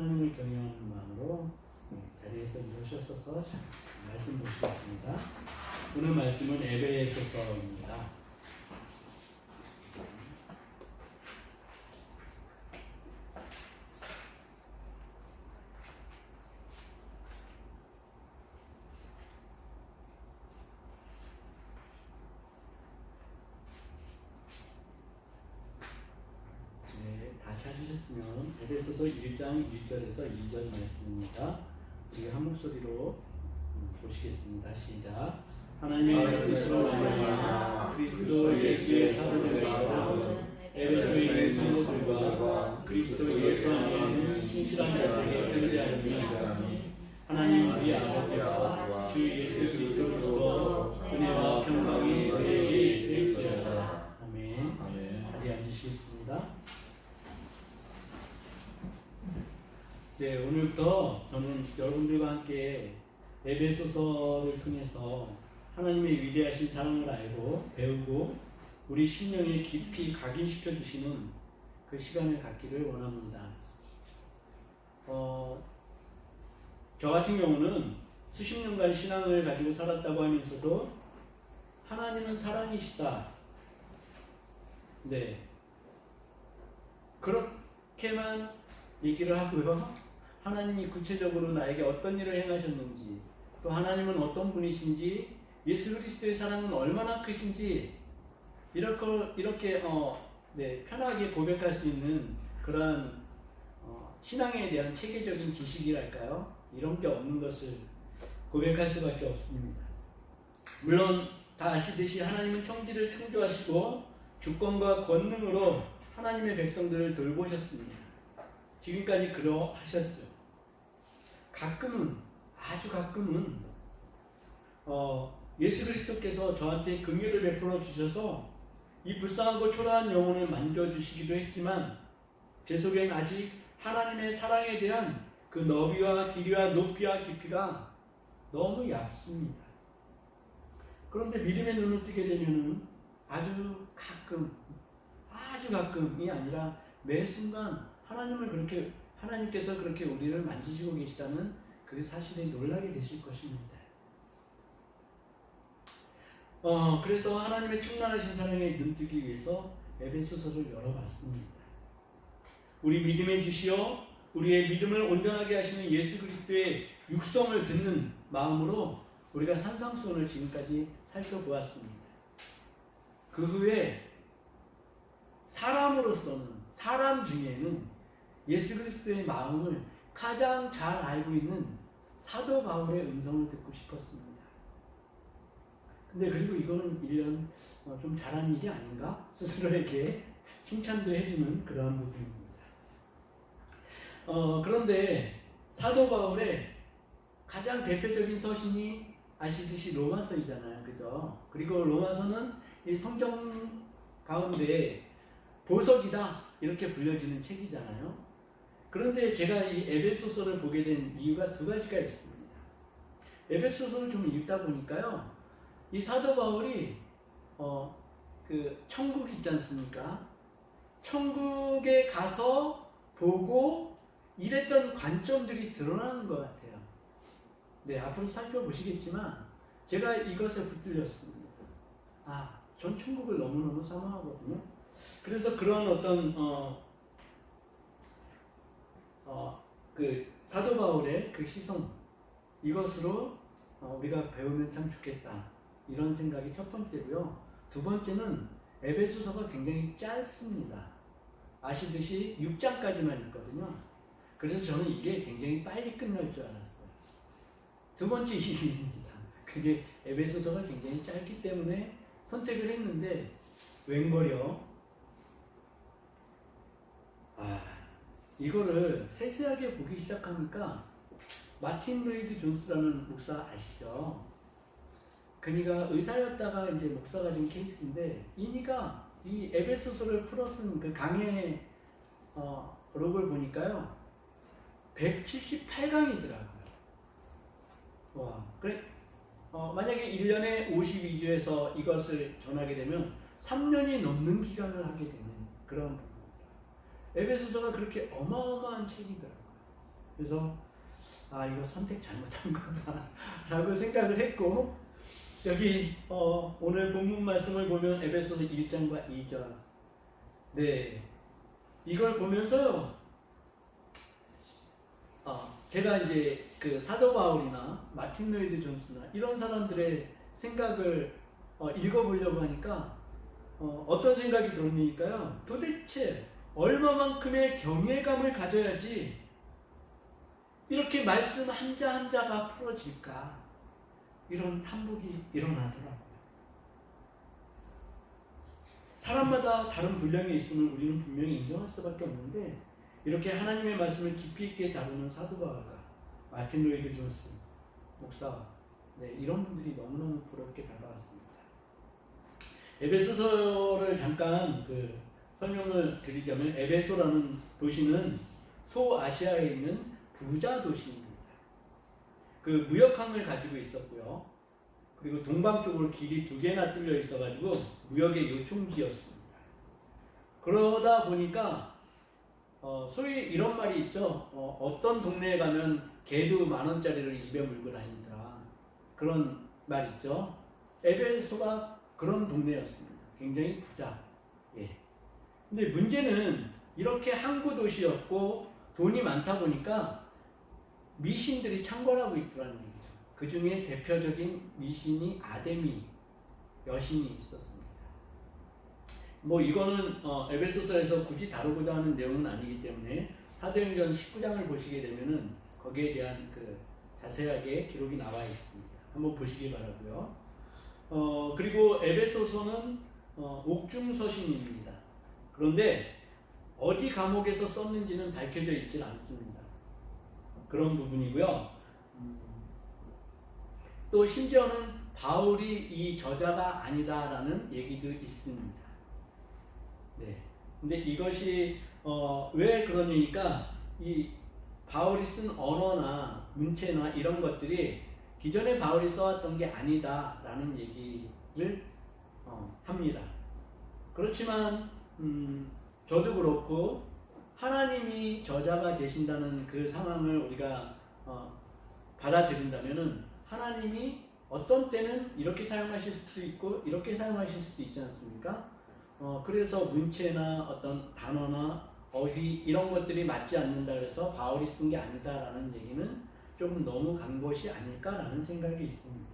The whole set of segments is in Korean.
하나님을 경외하는 마음으로 자리에서 일어서셔서 말씀 보시겠습니다. 오늘 말씀은 에베소서입니다. 다 찾으셨으면 에베소서 1장 1절에서 2절 말씀입니다. 우리 한 목소리로 보시겠습니다. 시작. 하나님의 뜻으로 말미암아 그리스도 예수의 사도들과 에베소에 있는 성도들과 그리스도 예수 안에 있는 신실한 자들에게 편지하노니 하나님 우리 아버지와 주 예수 그리스도로부터 은혜와 평강이 너희에게 있을지어다. 아멘. 자리에 앉으시겠습니다. 네, 오늘부터 저는 여러분들과 함께 에베소서를 통해서 하나님의 위대하신 사랑을 알고 배우고 우리 심령에 깊이 각인시켜 주시는 그 시간을 갖기를 원합니다. 저 같은 경우는 수십 년간 신앙을 가지고 살았다고 하면서도 하나님은 사랑이시다. 네, 그렇게만 얘기를 하고요. 하나님이 구체적으로 나에게 어떤 일을 행하셨는지, 또 하나님은 어떤 분이신지, 예수 그리스도의 사랑은 얼마나 크신지 이렇게 편하게 고백할 수 있는 그러한 신앙에 대한 체계적인 지식이랄까요? 이런 게 없는 것을 고백할 수밖에 없습니다. 물론 다 아시듯이 하나님은 천지를 창조하시고 주권과 권능으로 하나님의 백성들을 돌보셨습니다. 지금까지 그러하셨죠. 가끔은, 아주 가끔은 예수 그리스도께서 저한테 긍휼을 베풀어 주셔서 이 불쌍하고 초라한 영혼을 만져주시기도 했지만 제 속엔 아직 하나님의 사랑에 대한 그 너비와 길이와 높이와 깊이가 너무 얕습니다. 그런데 믿음의 눈을 뜨게 되면은 아주 가끔이 아니라 매 순간 하나님께서 그렇게 우리를 만지시고 계시다는 그 사실에 놀라게 되실 것입니다. 그래서 하나님의 충만하신 사랑에 눈뜨기 위해서 에베소서를 열어봤습니다. 우리 믿음의 주시어 우리의 믿음을 온전하게 하시는 예수 그리스도의 육성을 듣는 마음으로 우리가 산상수훈을 지금까지 살펴보았습니다. 그 후에 사람 중에는 예수 그리스도의 마음을 가장 잘 알고 있는 사도 바울의 음성을 듣고 싶었습니다. 근데 그리고 이거는 1년 좀 잘한 일이 아닌가? 스스로에게 칭찬도 해주는 그러한 부분입니다. 그런데 사도 바울의 가장 대표적인 서신이 아시듯이 로마서이잖아요. 그죠? 그리고 로마서는 이 성경 가운데 보석이다 이렇게 불려지는 책이잖아요. 그런데 제가 이 에베소서를 보게 된 이유가 두 가지가 있습니다. 에베소서를 좀 읽다 보니까요, 이 사도 바울이 그 천국 있지 않습니까? 천국에 가서 보고 이랬던 관점들이 드러나는 것 같아요. 네, 앞으로 살펴보시겠지만 제가 이것에 붙들렸습니다. 전 천국을 너무너무 사모하거든요. 그래서 그런 어떤 그 사도 바울의 그 시선, 이것으로 우리가 배우면 참 좋겠다, 이런 생각이 첫 번째고요. 두 번째는 에베소서가 굉장히 짧습니다. 아시듯이 6장까지만 있거든요. 그래서 저는 이게 굉장히 빨리 끝날 줄 알았어요. 두 번째 이유입니다. 그게 에베소서가 굉장히 짧기 때문에 선택을 했는데 웬걸요? 이거를 세세하게 보기 시작하니까 마틴 로이드 존스라는 목사 아시죠? 그니가 의사였다가 이제 목사가 된 케이스인데, 이니가 이 에베소서를 풀어 쓴 그 강의 록을 보니까요 178강이더라고요. 그래 만약에 1년에 52주에서 이것을 전하게 되면 3년이 넘는 기간을 하게 되는 그런 부분입니다. 에베소서가 그렇게 어마어마한 책이더라고요. 그래서 이거 선택 잘못한 거다 라고 생각을 했고, 여기 오늘 본문 말씀을 보면 에베소서 1장과 2절, 네, 이걸 보면서요, 제가 이제 그 사도 바울이나 마틴 로이드 존스나 이런 사람들의 생각을 읽어보려고 하니까 어떤 생각이 들었냐니까요, 도대체 얼마만큼의 경외감을 가져야지 이렇게 말씀 한자 한자가 풀어질까, 이런 탐복이 일어나더라고요. 사람마다 다른 분량이 있음을 우리는 분명히 인정할 수밖에 없는데, 이렇게 하나님의 말씀을 깊이 있게 다루는 사도 바울과 마틴 로이드 존스 목사, 네, 이런 분들이 너무너무 부럽게 다가왔습니다. 에베소서를 잠깐 설명을 드리자면, 에베소라는 도시는 소아시아에 있는 부자 도시입니다. 그 무역항을 가지고 있었고요. 그리고 동방쪽으로 길이 2개나 뚫려 있어가지고 무역의 요충지였습니다. 그러다 보니까 소위 이런 말이 있죠. 어떤 동네에 가면 개도 10,000원짜리를 입에 물고 다니더라, 그런 말 있죠. 에베소가 그런 동네였습니다. 굉장히 부자. 예. 근데 문제는 이렇게 항구 도시였고 돈이 많다 보니까 미신들이 창궐하고 있더라는 얘기죠. 그 중에 대표적인 미신이 아데미 여신이 있었습니다. 뭐 이거는 에베소서에서 굳이 다루고자 하는 내용은 아니기 때문에 사도행전 19장을 보시게 되면은 거기에 대한 자세하게 기록이 나와 있습니다. 한번 보시기 바라고요. 그리고 에베소서는 옥중서신입니다. 그런데 어디 감옥에서 썼는지는 밝혀져 있질 않습니다. 그런 부분이고요. 또 심지어는 바울이 이 저자가 아니다라는 얘기도 있습니다. 네. 근데 이것이 왜 그러냐니까, 이 바울이 쓴 언어나 문체나 이런 것들이 기존에 바울이 써왔던 게 아니다라는 얘기를 합니다. 그렇지만 저도 그렇고 하나님이 저자가 되신다는 그 상황을 우리가 받아들인다면은, 하나님이 어떤 때는 이렇게 사용하실 수도 있고 이렇게 사용하실 수도 있지 않습니까? 그래서 문체나 어떤 단어나 어휘 이런 것들이 맞지 않는다 그래서 바울이 쓴 게 아니다라는 얘기는 좀 너무 간 것이 아닐까라는 생각이 있습니다.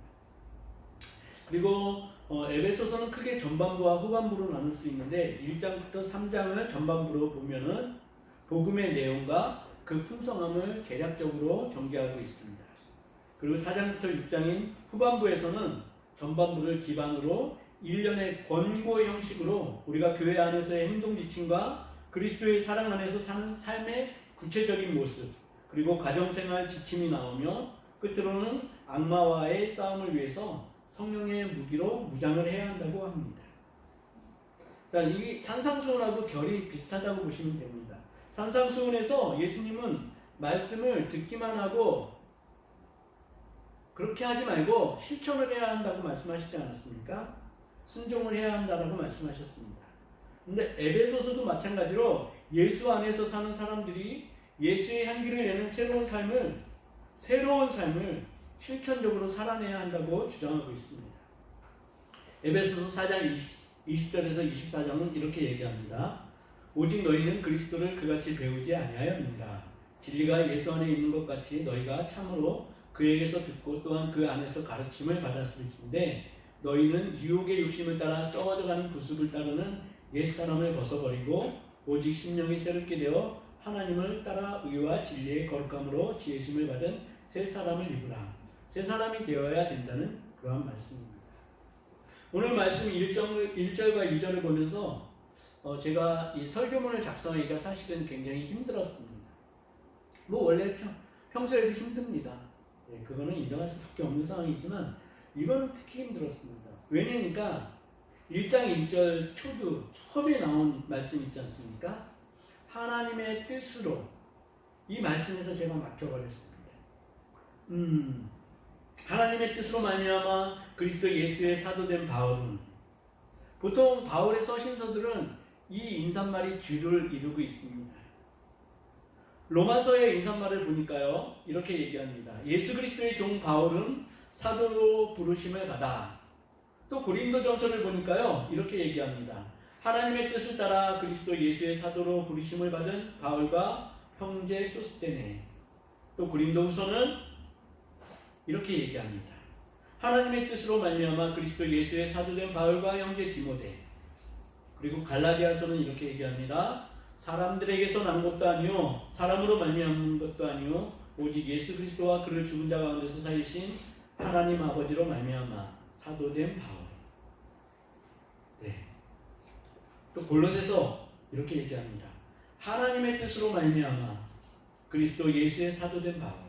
그리고 에베소서는 크게 전반부와 후반부로 나눌 수 있는데, 1장부터 3장을 전반부로 보면은 복음의 내용과 그 풍성함을 개략적으로 전개하고 있습니다. 그리고 4장부터 6장인 후반부에서는 전반부를 기반으로 일련의 권고 형식으로 우리가 교회 안에서의 행동 지침과 그리스도의 사랑 안에서 사는 삶의 구체적인 모습, 그리고 가정생활 지침이 나오며 끝으로는 악마와의 싸움을 위해서 성령의 무기로 무장을 해야 한다고 합니다. 자, 이 산상수훈하고 결이 비슷하다고 보시면 됩니다. 산상수훈에서 예수님은 말씀을 듣기만 하고 그렇게 하지 말고 실천을 해야 한다고 말씀하시지 않았습니까? 순종을 해야 한다고 말씀하셨습니다. 근데 에베소서도 마찬가지로 예수 안에서 사는 사람들이 예수의 향기를 내는 새로운 삶을 실천적으로 살아내야 한다고 주장하고 있습니다. 에베소서 4장 20절에서 24절은 이렇게 얘기합니다. 오직 너희는 그리스도를 그같이 배우지 아니하였느니라. 진리가 예수 안에 있는 것 같이 너희가 참으로 그에게서 듣고 또한 그 안에서 가르침을 받았을진데, 너희는 유혹의 욕심을 따라 썩어져가는 구습을 따르는 옛사람을 벗어버리고 오직 심령이 새롭게 되어 하나님을 따라 의와 진리의 거룩함으로 지으심을 받은 새 사람을 입으라. 새 사람이 되어야 된다는 그러한 말씀입니다. 오늘 말씀 1절과 2절을 보면서 제가 이 설교문을 작성하기가 사실은 굉장히 힘들었습니다. 뭐 원래 평소에도 힘듭니다. 네, 그거는 인정할 수밖에 없는 상황이지만 이거는 특히 힘들었습니다. 왜냐니까 1장 1절 초두 처음에 나온 말씀 있지 않습니까? 하나님의 뜻으로, 이 말씀에서 제가 막혀버렸습니다. 하나님의 뜻으로 말미암아 그리스도 예수의 사도된 바울은, 보통 바울의 서신서들은 이 인사말이 주를 이루고 있습니다. 로마서의 인사말을 보니까요, 이렇게 얘기합니다. 예수 그리스도의 종 바울은 사도로 부르심을 받아. 또 고린도전서를 보니까요, 이렇게 얘기합니다. 하나님의 뜻을 따라 그리스도 예수의 사도로 부르심을 받은 바울과 형제 소스테네. 또 고린도후서는 이렇게 얘기합니다. 하나님의 뜻으로 말미암아 그리스도 예수의 사도된 바울과 형제 디모데. 그리고 갈라디아서는 이렇게 얘기합니다. 사람들에게서 난 것도 아니요 사람으로 말미암은 것도 아니요 오직 예수 그리스도와 그를 죽은 자 가운데서 살리신 하나님 아버지로 말미암아 사도된 바울. 네. 또 골로새서 이렇게 얘기합니다. 하나님의 뜻으로 말미암아 그리스도 예수의 사도된 바울.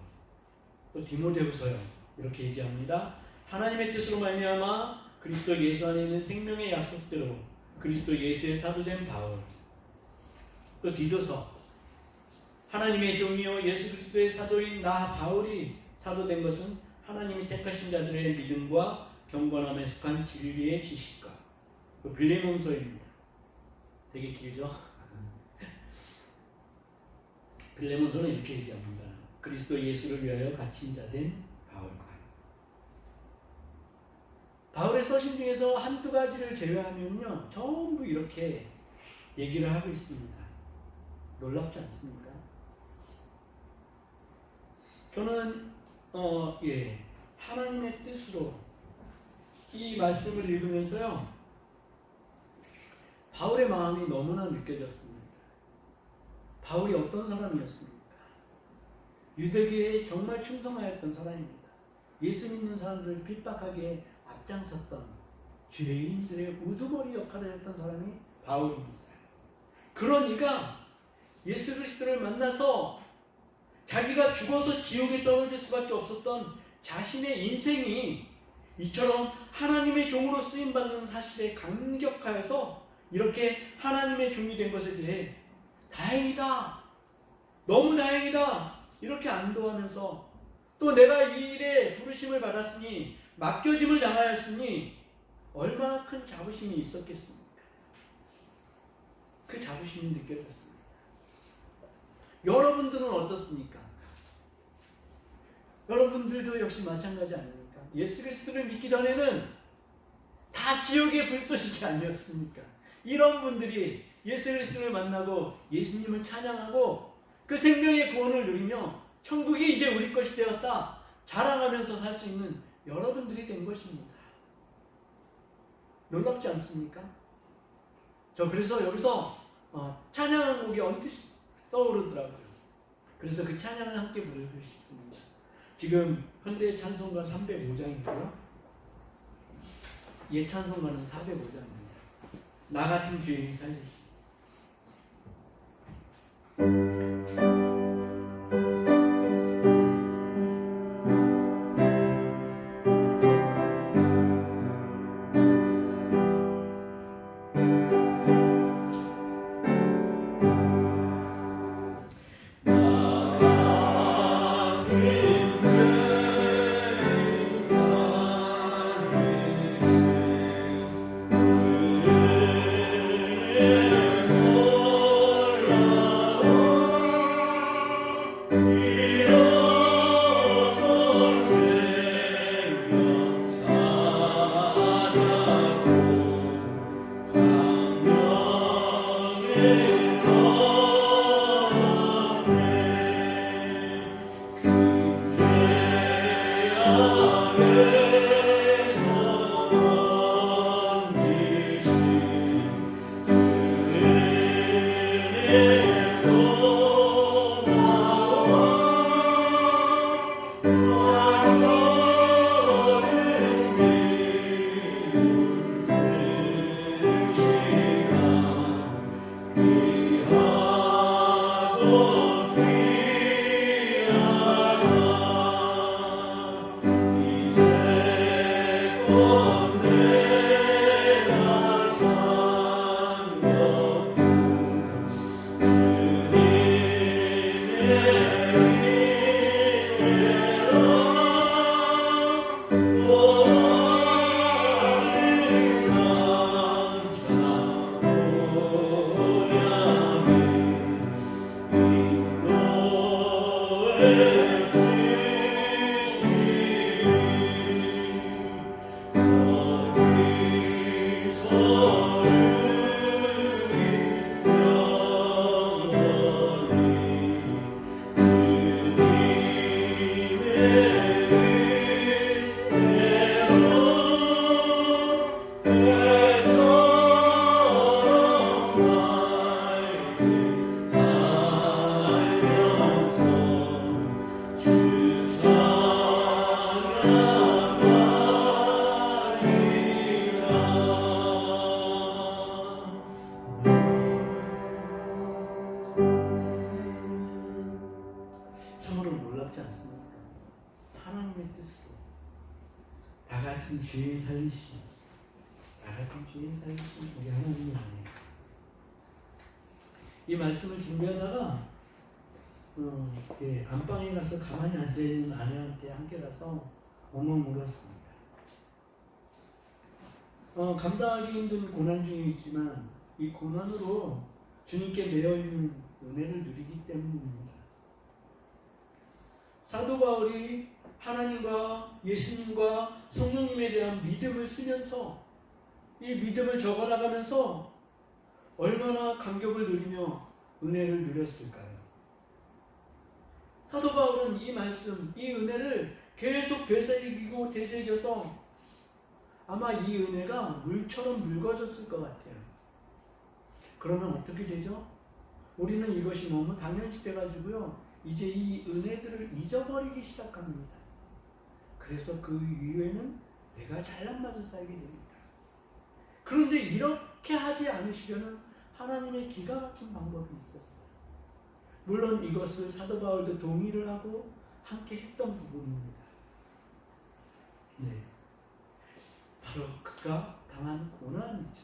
또 디모데후서요 이렇게 얘기합니다. 하나님의 뜻으로 말미암아 그리스도 예수 안에 있는 생명의 약속대로 그리스도 예수의 사도된 바울. 또 디도서 하나님의 종이요 예수 그리스도의 사도인 나 바울이 사도된 것은 하나님이 택하신 자들의 믿음과 경건함에 속한 진리의 지식과. 또 빌레몬서입니다. 되게 길죠? 빌레몬서는 이렇게 얘기합니다. 그리스도 예수를 위하여 갇힌 자 된 바울과. 바울의 서신 중에서 한두 가지를 제외하면요 전부 이렇게 얘기를 하고 있습니다. 놀랍지 않습니까? 저는 하나님의 뜻으로 이 말씀을 읽으면서요 바울의 마음이 너무나 느껴졌습니다. 바울이 어떤 사람이었습니까? 유대교에 정말 충성하였던 사람입니다. 예수 믿는 사람들을 핍박하기에 앞장섰던 죄인들의 우두머리 역할을 했던 사람이 바울입니다. 그런 이가 예수 그리스도를 만나서 자기가 죽어서 지옥에 떨어질 수밖에 없었던 자신의 인생이 이처럼 하나님의 종으로 쓰임받는 사실에 감격하여서 이렇게 하나님의 종이 된 것에 대해 다행이다, 너무 다행이다 이렇게 안도하면서 또 내가 이 일에 부르심을 받았으니 맡겨짐을 당하였으니 얼마나 큰 자부심이 있었겠습니까? 그 자부심이 느껴졌습니다. 여러분들은 어떻습니까? 여러분들도 역시 마찬가지 아닙니까? 예수 그리스도를 믿기 전에는 다 지옥의 불쏘시개 아니었습니까? 이런 분들이 예수 그리스도를 만나고 예수님을 찬양하고 그 생명의 구원을 누리며 천국이 이제 우리 것이 되었다 자랑하면서 살 수 있는 여러분들이 된 것입니다. 놀랍지 않습니까? 저 그래서 여기서 찬양한 곡이 언뜻 떠오르더라고요. 그래서 그 찬양을 함께 부르고 싶습니다. 지금 현대 찬송가 305장이고요. 옛 찬송가는 405장입니다. 나 같은 죄인이 살리시. 참으로 놀랍지 않습니까? 하나님의 뜻으로 나 같은 죄에 살리신 우리 하나님이 아니에요. 이 말씀을 준비하다가 안방에 가서 가만히 앉아있는 아내한테 함께 가서 엉엉 울었습니다. 감당하기 힘든 고난 중에 있지만 이 고난으로 주님께 매여있는 은혜를 누리기 때문입니다. 사도 바울이 하나님과 예수님과 성령님에 대한 믿음을 쓰면서 이 믿음을 적어나가면서 얼마나 감격을 누리며 은혜를 누렸을까요? 사도 바울은 이 말씀, 이 은혜를 계속 되새겨서 아마 이 은혜가 물처럼 묽어졌을 것 같아요. 그러면 어떻게 되죠? 우리는 이것이 너무 당연시 돼가지고요, 이제 이 은혜들을 잊어버리기 시작합니다. 그래서 그 이후에는 내가 잘난 맛을 살게 됩니다. 그런데 이렇게 하지 않으시려는 하나님의 기가 막힌 방법이 있었어요. 물론 이것을 사도 바울도 동의를 하고 함께 했던 부분입니다. 네, 바로 그가 당한 고난이죠.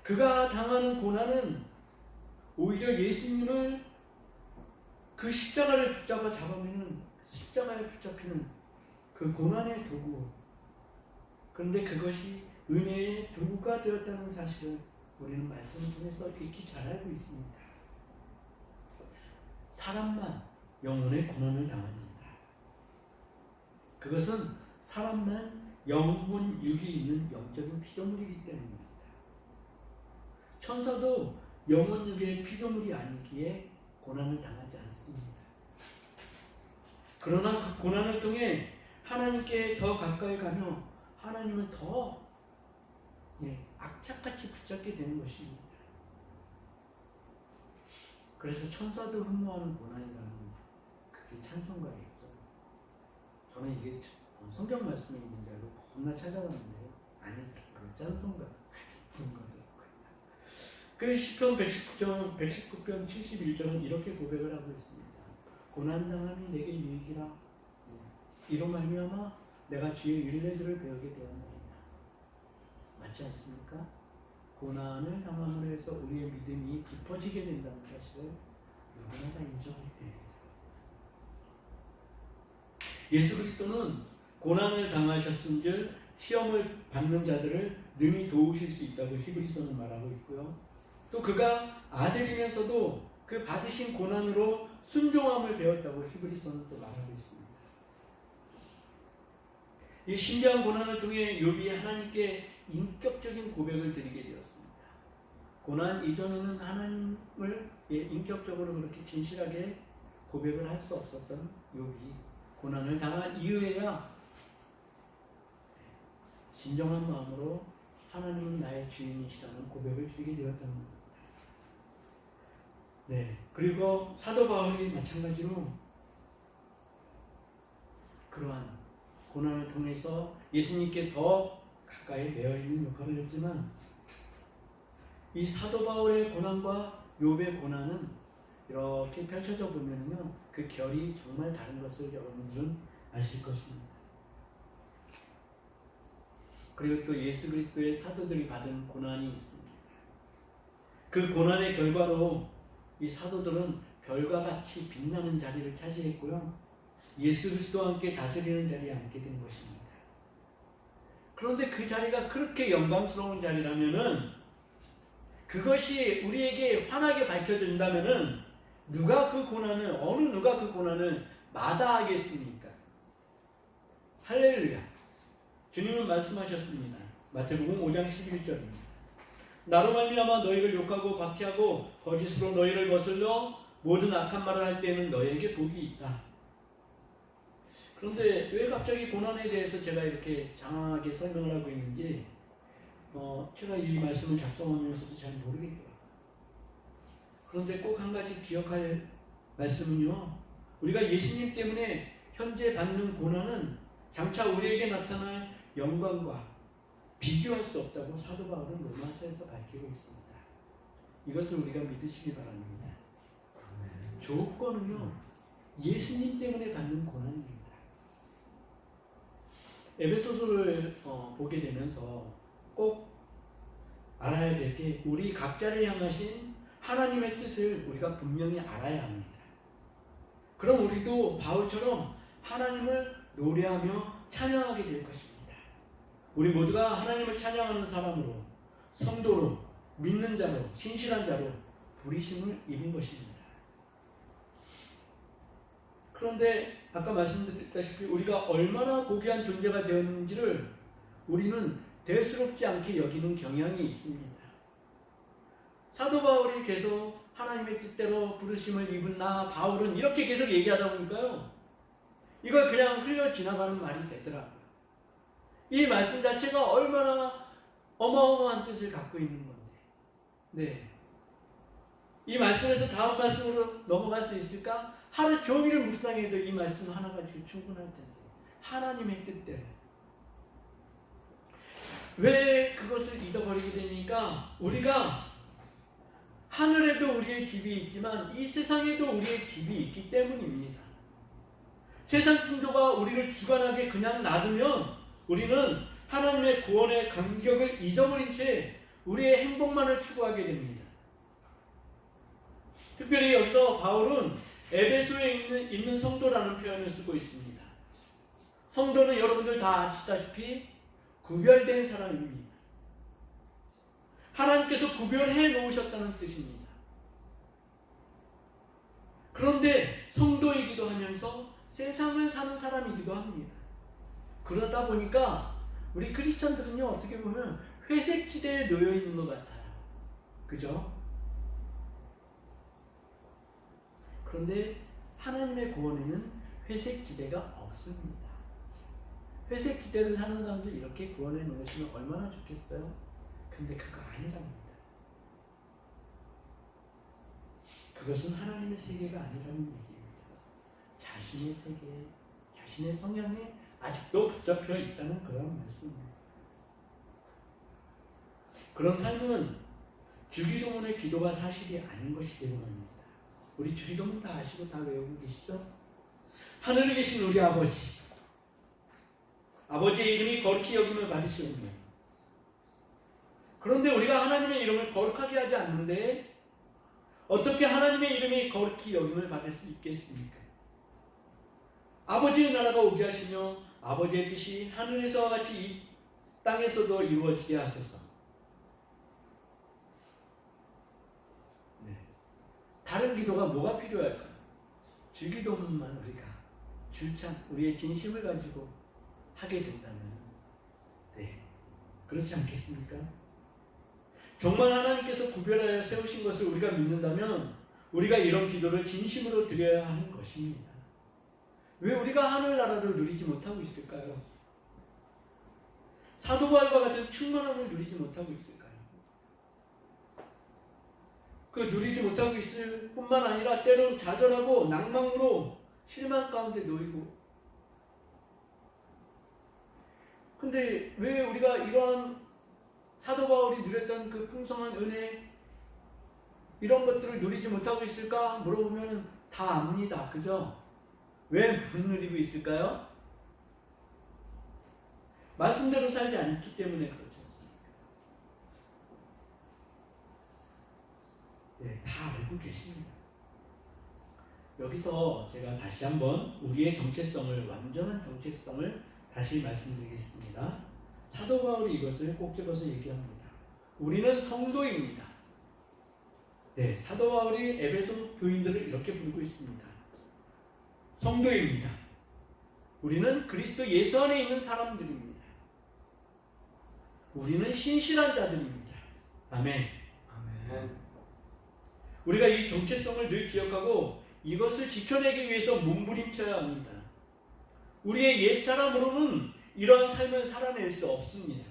그가 당하는 고난은 오히려 예수님을 그 십자가를 잡아매는 십자가에 붙잡히는 그 고난의 도구. 그런데 그것이 은혜의 도구가 되었다는 사실을 우리는 말씀을 통해서 익히 잘 알고 있습니다. 사람만 영혼의 고난을 당합니다. 그것은 사람만 영혼 육이 있는 영적인 피조물이기 때문입니다. 천사도 영혼 육의 피조물이 아니기에 고난을 당하지 않습니다. 그러나 그 고난을 통해 하나님께 더 가까이 가며 하나님을 더 악착같이 붙잡게 되는 것입니다. 그래서 천사도 흠모하는 고난이라는 그게 찬송가이죠. 저는 이게 성경 말씀이 있는 줄 알고 겁나 찾아봤는데요. 아니다. 그 찬송가 그런 거더라고요. 그 시편 119편 71절은 이렇게 고백을 하고 있습니다. 고난당함이 내게 유익이라 이로 말미암아 내가 주의 율례들을 배우게 되었나이다. 맞지 않습니까? 고난을 당함으로 해서 우리의 믿음이 깊어지게 된다는 사실을 누구나 다 인정하게 됩니다. 예수 그리스도는 고난을 당하셨은즉 시험을 받는 자들을 능히 도우실 수 있다고 히브리서는 말하고 있고요. 또 그가 아들이면서도 그 받으신 고난으로 순종함을 배웠다고 히브리서는 또 말하고 있습니다. 이 신비한 고난을 통해 욥이 하나님께 인격적인 고백을 드리게 되었습니다. 고난 이전에는 하나님을 인격적으로 그렇게 진실하게 고백을 할 수 없었던 욥이 고난을 당한 이후에야 진정한 마음으로 하나님은 나의 주인이시라는 고백을 드리게 되었다는 겁니다. 네, 그리고 사도 바울이 마찬가지로 그러한 고난을 통해서 예수님께 더 가까이 매여있는 역할을 했지만 이 사도 바울의 고난과 욥의 고난은 이렇게 펼쳐져 보면요, 그 결이 정말 다른 것을 여러분들은 아실 것입니다. 그리고 또 예수 그리스도의 사도들이 받은 고난이 있습니다. 그 고난의 결과로 이 사도들은 별과 같이 빛나는 자리를 차지했고요, 예수 그리스도와 함께 다스리는 자리에 앉게 된 것입니다. 그런데 그 자리가 그렇게 영광스러운 자리라면은, 그것이 우리에게 환하게 밝혀진다면은 어느 누가 그 고난을 마다하겠습니까? 할렐루야. 주님은 말씀하셨습니다. 마태복음 5장 11절입니다. 나로 말미암아 너희를 욕하고 박해하고 거짓으로 너희를 거슬러 모든 악한 말을 할 때에는 너희에게 복이 있다. 그런데 왜 갑자기 고난에 대해서 제가 이렇게 장황하게 설명을 하고 있는지 제가 이 말씀을 작성하면서도 잘 모르겠더라고요. 그런데 꼭 한 가지 기억할 말씀은요, 우리가 예수님 때문에 현재 받는 고난은 장차 우리에게 나타날 영광과 비교할 수 없다고 사도 바울은 로마서에서 밝히고 있습니다. 이것을 우리가 믿으시기 바랍니다. 조건은요, 예수님 때문에 받는 고난입니다. 에베소서를 보게 되면서 꼭 알아야 될 게, 우리 각자를 향하신 하나님의 뜻을 우리가 분명히 알아야 합니다. 그럼 우리도 바울처럼 하나님을 노래하며 찬양하게 될 것입니다. 우리 모두가 하나님을 찬양하는 사람으로, 성도로, 믿는 자로, 신실한 자로 부르심을 입은 것입니다. 그런데 아까 말씀드렸다시피 우리가 얼마나 고귀한 존재가 되었는지를 우리는 대수롭지 않게 여기는 경향이 있습니다. 사도 바울이 계속 하나님의 뜻대로 부르심을 입은 나 바울은 이렇게 계속 얘기하다 보니까요, 이걸 그냥 흘려 지나가는 말이 되더라고요. 이 말씀 자체가 얼마나 어마어마한 뜻을 갖고 있는 건데, 네, 이 말씀에서 다음 말씀으로 넘어갈 수 있을까? 하루 종일을 묵상해도 이 말씀 하나 가지고 충분할 텐데, 하나님의 뜻대로. 왜 그것을 잊어버리게 되니까, 우리가 하늘에도 우리의 집이 있지만 이 세상에도 우리의 집이 있기 때문입니다. 세상 풍조가 우리를 주관하게 그냥 놔두면 우리는 하나님의 구원의 감격을 잊어버린 채 우리의 행복만을 추구하게 됩니다. 특별히 여기서 바울은 에베소에 있는 성도라는 표현을 쓰고 있습니다. 성도는 여러분들 다 아시다시피 구별된 사람입니다. 하나님께서 구별해 놓으셨다는 뜻입니다. 그런데 성도이기도 하면서 세상을 사는 사람이기도 합니다. 그러다 보니까 우리 크리스천들은요, 어떻게 보면 회색지대에 놓여 있는 것 같아요. 그죠? 그런데 하나님의 구원에는 회색지대가 없습니다. 회색지대를 사는 사람들 이렇게 구원해 놓으시면 얼마나 좋겠어요? 근데 그거 아니랍니다. 그것은 하나님의 세계가 아니라는 얘기입니다. 자신의 세계, 자신의 성향에 아직도 붙잡혀 있다는 그런 말씀입니다. 그런 삶은 주기도문의 기도가 사실이 아닌 것이 되고 맙니다. 우리 주기도문 다 아시고 다 외우고 계시죠? 하늘에 계신 우리 아버지, 아버지의 이름이 거룩히 여김을 받으시오며. 그런데 우리가 하나님의 이름을 거룩하게 하지 않는데 어떻게 하나님의 이름이 거룩히 여김을 받을 수 있겠습니까? 아버지의 나라가 오게 하시며 아버지의 뜻이 하늘에서와 같이 이 땅에서도 이루어지게 하소서. 네. 다른 기도가 뭐가 필요할까요? 주기도문만 우리가 줄창 우리의 진심을 가지고 하게 된다면, 네, 그렇지 않겠습니까? 정말 하나님께서 구별하여 세우신 것을 우리가 믿는다면 우리가 이런 기도를 진심으로 드려야 하는 것입니다. 왜 우리가 하늘나라를 누리지 못하고 있을까요? 사도 바울과 같은 충만함을 누리지 못하고 있을까요? 그 누리지 못하고 있을 뿐만 아니라 때로는 좌절하고 낭망으로 실망 가운데 놓이고, 근데 왜 우리가 이러한 사도 바울이 누렸던 그 풍성한 은혜, 이런 것들을 누리지 못하고 있을까 물어보면 다 압니다. 그죠? 왜 못 누리고 있을까요? 말씀대로 살지 않기 때문에 그렇지 않습니까? 네, 다 알고 계십니다. 여기서 제가 다시 한번 우리의 정체성을, 완전한 정체성을 다시 말씀드리겠습니다. 사도 바울이 이것을 꼭 집어서 얘기합니다. 우리는 성도입니다. 네, 사도 바울이 에베소 교인들을 이렇게 부르고 있습니다. 성도입니다. 우리는 그리스도 예수 안에 있는 사람들입니다. 우리는 신실한 자들입니다. 아멘. 아멘. 우리가 이 정체성을 늘 기억하고 이것을 지켜내기 위해서 몸부림쳐야 합니다. 우리의 옛사람으로는 이러한 삶을 살아낼 수 없습니다.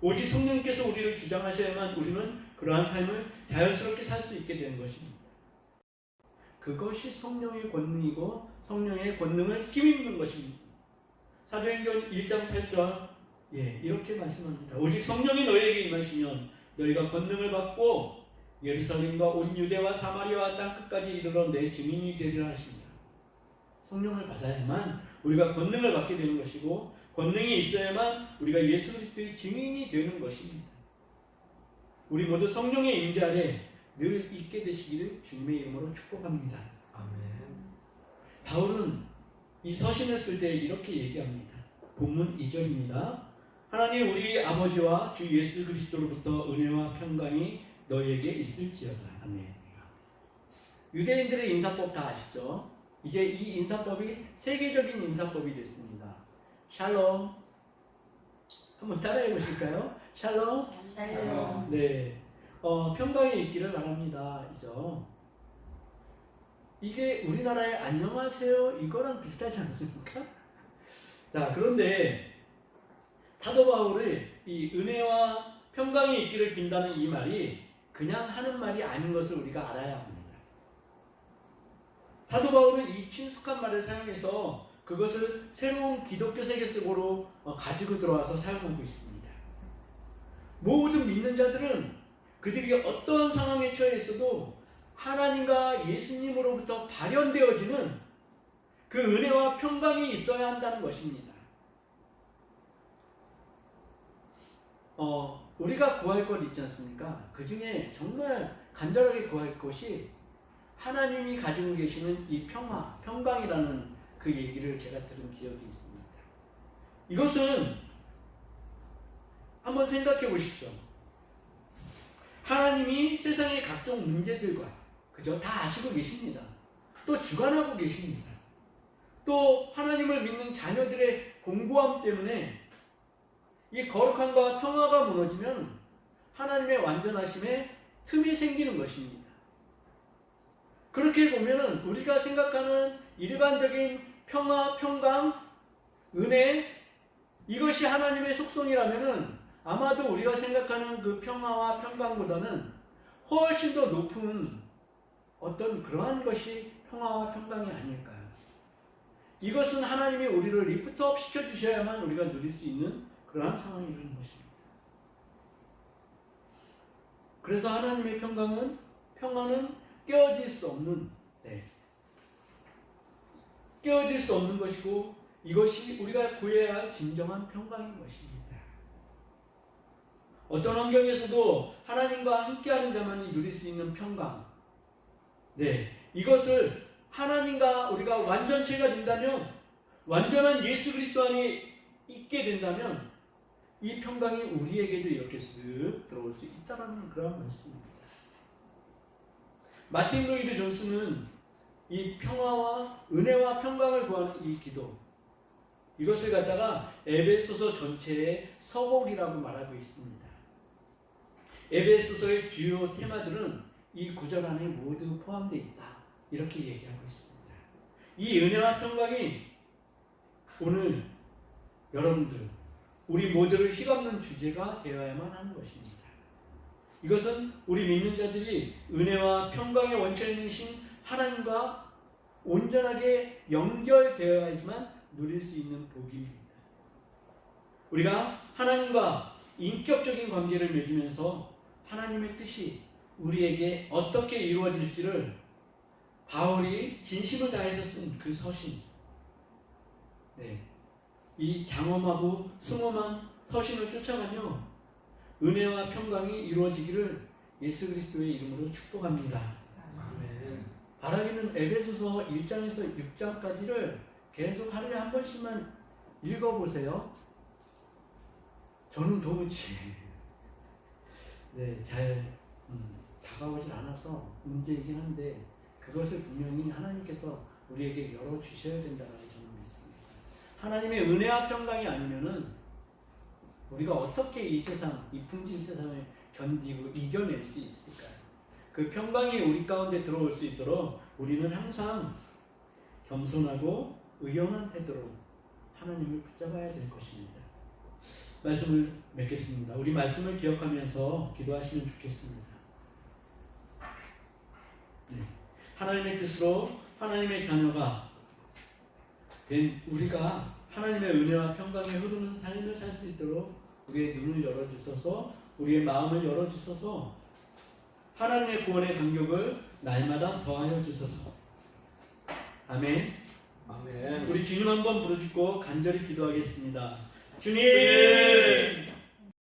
오직 성령께서 우리를 주장하셔야만 우리는 그러한 삶을 자연스럽게 살 수 있게 되는 것입니다. 그것이 성령의 권능이고 성령의 권능을 힘입는 것입니다. 사도행전 1장 8절 이렇게 말씀합니다. 오직 성령이 너희에게 임하시면 너희가 권능을 받고 예루살렘과 온 유대와 사마리아와 땅 끝까지 이르러 내 증인이 되리라 하십니다. 성령을 받아야만 우리가 권능을 받게 되는 것이고 권능이 있어야만 우리가 예수 그리스도의 증인이 되는 것입니다. 우리 모두 성령의 임재 아래 늘 있게 되시기를 주님의 이름으로 축복합니다. 아멘. 바울은 이 서신을 쓸 때 이렇게 얘기합니다. 본문 2절입니다. 하나님 우리 아버지와 주 예수 그리스도로부터 은혜와 평강이 너희에게 있을지어다. 아멘. 유대인들의 인사법 다 아시죠? 이제 이 인사법이 세계적인 인사법이 됐습니다. 샬롬. 한번 따라해 보실까요? 샬롬. 샬롬. 네. 평강이 있기를 바랍니다. 이죠. 이게 우리나라의 안녕하세요 이거랑 비슷하지 않습니까? 자, 그런데 사도 바울의 이 은혜와 평강이 있기를 빈다는 이 말이 그냥 하는 말이 아닌 것을 우리가 알아야 합니다. 사도 바울은 이 친숙한 말을 사용해서 그것을 새로운 기독교 세계 속으로 가지고 들어와서 사용하고 있습니다. 모든 믿는 자들은 그들이 어떠한 상황에 처해 있어도 하나님과 예수님으로부터 발현되어지는 그 은혜와 평강이 있어야 한다는 것입니다. 우리가 구할 것 있지 않습니까? 그 중에 정말 간절하게 구할 것이 하나님이 가지고 계시는 이 평화, 평강이라는 그 얘기를 제가 들은 기억이 있습니다. 이것은 한번 생각해 보십시오. 하나님이 세상의 각종 문제들과 그죠? 다 아시고 계십니다. 또 주관하고 계십니다. 또 하나님을 믿는 자녀들의 공고함 때문에 이 거룩함과 평화가 무너지면 하나님의 완전하심에 틈이 생기는 것입니다. 그렇게 보면은 우리가 생각하는 일반적인 평화, 평강, 은혜 이것이 하나님의 속성이라면은 아마도 우리가 생각하는 그 평화와 평강보다는 훨씬 더 높은 어떤 그러한 것이 평화와 평강이 아닐까요? 이것은 하나님이 우리를 리프트업 시켜주셔야만 우리가 누릴 수 있는 그러한 상황이라는 것입니다. 그래서 하나님의 평화는 깨어질 수 없는 깨어질 수 없는 것이고 이것이 우리가 구해야 할 진정한 평강인 것입니다. 어떤 환경에서도 하나님과 함께하는 자만이 누릴 수 있는 평강. 이것을 하나님과 우리가 완전체가 된다면, 완전한 예수 그리스도 안에 있게 된다면 이 평강이 우리에게도 이렇게 쓱 들어올 수 있다는 그런 말씀입니다. 마틴 로이드 존스는 이 평화와 은혜와 평강을 구하는 이 기도, 이것을 갖다가 에베소서 전체의 서곡이라고 말하고 있습니다. 에베소서의 주요 테마들은 이 구절 안에 모두 포함되어 있다. 이렇게 얘기하고 있습니다. 이 은혜와 평강이 오늘 여러분들, 우리 모두를 휘감는 주제가 되어야만 하는 것입니다. 이것은 우리 믿는 자들이 은혜와 평강의 원천이신 하나님과 온전하게 연결되어야지만 누릴 수 있는 복입니다. 우리가 하나님과 인격적인 관계를 맺으면서 하나님의 뜻이 우리에게 어떻게 이루어질지를 바울이 진심을 다해서 쓴 그 서신, 이 장엄하고 숭엄한 서신을 쫓아가며 은혜와 평강이 이루어지기를 예수 그리스도의 이름으로 축복합니다. 아멘. 바라기는 에베소서 1장에서 6장까지를 계속 하루에 한 번씩만 읽어보세요. 저는 도무지 잘 다가오질 않아서 문제이긴 한데 그것을 분명히 하나님께서 우리에게 열어주셔야 된다고 저는 믿습니다. 하나님의 은혜와 평강이 아니면은 우리가 어떻게 이 세상, 이 풍진 세상을 견디고 이겨낼 수 있을까요? 그 평강이 우리 가운데 들어올 수 있도록 우리는 항상 겸손하고 의연한 태도로 하나님을 붙잡아야 될 것입니다. 말씀을 맺겠습니다. 우리 말씀을 기억하면서 기도하시면 좋겠습니다. 네. 하나님의 뜻으로 하나님의 자녀가 된 우리가 하나님의 은혜와 평강에 흐르는 삶을 살 수 있도록 우리의 눈을 열어주셔서 우리의 마음을 열어주셔서 하나님의 구원의 감격을 날마다 더하여 주소서. 아멘. 아멘. 우리 주님 한번 부르짖고 간절히 기도하겠습니다. 주님